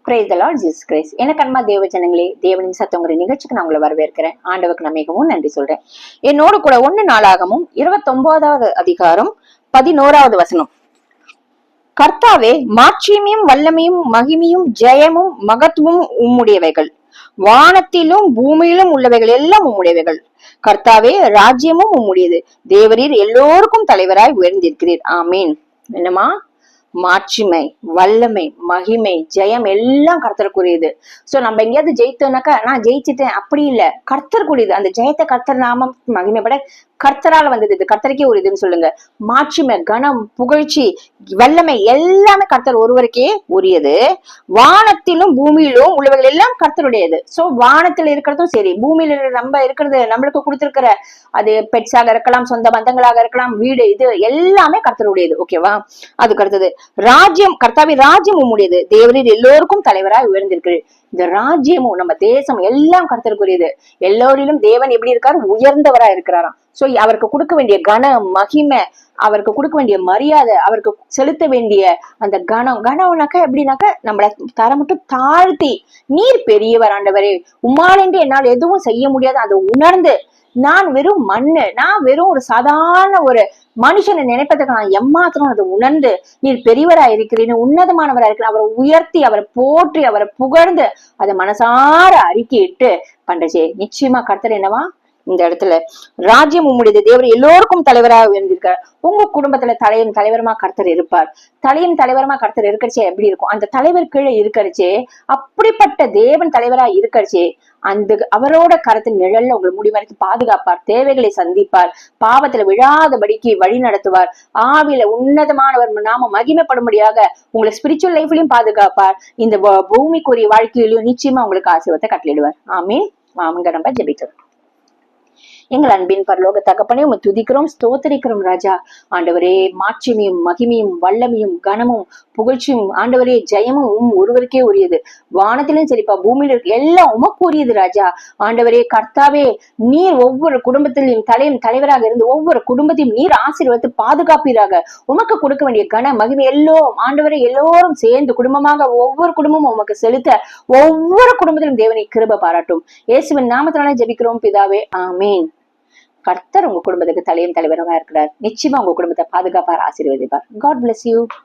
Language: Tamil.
Praise the Lord Jesus Christ. எனக்கு அன்மா தேவ ஜனங்களே, தேவனின் சத்தங்கிற நிகழ்ச்சிக்கு நான் உங்களை வரவேற்கிறேன். ஆண்டவருக்கு நான் மிகவும் நன்றி சொல்றேன். என்னோடு கூட 1 நாளாகமும் 29வது அதிகாரம் 11வது வசனம். கர்த்தாவே, மாட்சிமையும் வல்லமையும் மகிமையும் ஜெயமும் மகத்துவமும் உம்முடையவைகள், வானத்திலும் பூமியிலும் உள்ளவைகள் எல்லாம் உம்முடையவைகள். கர்த்தாவே, ராஜ்யமும் உம்முடையது, தேவரீர் எல்லோருக்கும் தலைவராய் உயர்ந்திருக்கிறீர். ஆமீன். என்னமா? மாட்சிமை, வல்லமை, மகிமை, ஜெயம் எல்லாம் கர்த்தருக்குரியது. சோ நம்ம எங்கேயாவது ஜெயித்தோம்னாக்கா நான் ஜெயிச்சிட்டேன் அப்படி இல்ல, கர்த்தருக்குரியது. அந்த ஜெயத்தை கர்த்தர் நாமம் மகிமைப்பட கர்த்தரால வந்தது. இது கர்த்தருக்கே ஒரு இதுன்னு சொல்லுங்க. மாட்சிமை, கனம், புகழ்ச்சி, வல்லமை எல்லாமே கர்த்தர் ஒருவருக்கே உரியது. வானத்திலும் பூமியிலும் உள்ளவர்கள் எல்லாம் கர்த்தருடையது. சோ வானத்துல இருக்கிறதும் சரி, பூமியில நம்ம இருக்கிறது, நம்மளுக்கு கொடுத்திருக்கிற அது பெட்ஸாக இருக்கலாம், சொந்த பந்தங்களாக இருக்கலாம், வீடு, இது எல்லாமே கர்த்தருடையது. ஓகேவா? அதுக்கு அடுத்தது ராஜ்யம். கர்த்தாவே, ராஜ்யம் உம்முடையது, தேவரீர் எல்லோருக்கும் தலைவராய் உயர்ந்திருக்கு. இந்த ராஜ்யமும் நம்ம தேசம் எல்லாம் கர்த்தருக்குரியது. எல்லோரிலும் தேவன் எப்படி இருக்காரு? உயர்ந்தவரா இருக்கிறாராம். சோ அவருக்கு கொடுக்க வேண்டிய கன மகிமை, அவருக்கு கொடுக்க வேண்டிய மரியாதை, அவருக்கு செலுத்த வேண்டிய அந்த கனம்னாக்கா எப்படின்னாக்கா நம்மள தர மட்டும் தாழ்த்தி, நீர் பெரியவர் ஆண்டவரே, உம்மாலென்று என்னால் எதுவும் செய்ய முடியாது அதை உணர்ந்து, நான் வெறும் மண்ணு, நான் வெறும் ஒரு சாதாரண ஒரு மனுஷனை நினைப்பதற்கு நான் எம்மாத்திரம் அதை உணர்ந்து, நீர் பெரியவரா இருக்கிறீன்னு, உன்னதமானவரா இருக்கிற அவரை உயர்த்தி, அவரை போற்றி, அவரை புகழ்ந்து அதை மனசார அறிக்கையிட்டு பண்றச்சே, நிச்சயமா கர்த்தர் என்னவா இந்த இடத்துல ராஜ்யம் உம்முடையது, தேவர் எல்லோருக்கும் தலைவராக உயர்ந்திருக்கார். உங்க குடும்பத்துல தலைவருமா கர்த்தர் இருப்பார். தலைவருமா கர்த்தர் இருக்கறச்சே எப்படி இருக்கும்? அந்த தலைவர் கீழே இருக்கறச்சே, அப்படிப்பட்ட தேவன் தலைவரா இருக்கறச்சே, அந்த அவரோட கரத்தின் நிழல்ல உங்களை முடிவரைக்கும் பாதுகாப்பார், தேவைகளை சந்திப்பார், பாவத்துல விழாதபடிக்கு வழி நடத்துவார், ஆவில உன்னதமானவர் நாம மகிமைப்படும்படியாக உங்களை ஸ்பிரிச்சுவல் லைஃப்லயும் பாதுகாப்பார், இந்த பூமிக்குரிய வாழ்க்கையிலும் நிச்சயமா உங்களுக்கு ஆசீர்வாதத்தை கட்டளிடுவார். ஆமீன். வாங்க நம்ம ஜெபிக்கிறோம். எங்கள் அன்பின் பரலோக தகப்பனே, உம்மை துதிக்கிறோம், ஸ்தோத்திரிக்கிறோம் ராஜா. ஆண்டவரே, மாட்சிமையும் மகிமையும் வல்லமையும் கனமும் புகழ்ச்சியும் ஆண்டவரே ஜெயமும் ஒருவருக்கே உரியது. வானத்திலும் சரிப்பா, பூமியில இருக்கு எல்லாம் உமக்கு உரியது ராஜா. ஆண்டவரே கர்த்தாவே, நீர் ஒவ்வொரு குடும்பத்திலையும் தலைவராக இருந்து ஒவ்வொரு குடும்பத்தையும் நீர் ஆசீர்வதித்து பாதுகாப்பீராக. உமக்கு கொடுக்க வேண்டிய கன மகிமை எல்லோரும் ஆண்டவரே எல்லோரும் சேர்ந்து குடும்பமாக ஒவ்வொரு குடும்பமும் உமக்கு செலுத்த ஒவ்வொரு குடும்பத்திலும் தேவனை கிருபை பாராட்டும். இயேசுவின் நாமத்தினாலே ஜெபிக்கிறோம் பிதாவே, ஆமீன். கர்த்தர் உங்க குடும்பத்துக்கு தலைவராக இருக்கிறார். நிச்சயமா உங்க குடும்பத்தை பாதுகாப்பார், ஆசீர்வதிப்பார். God bless you.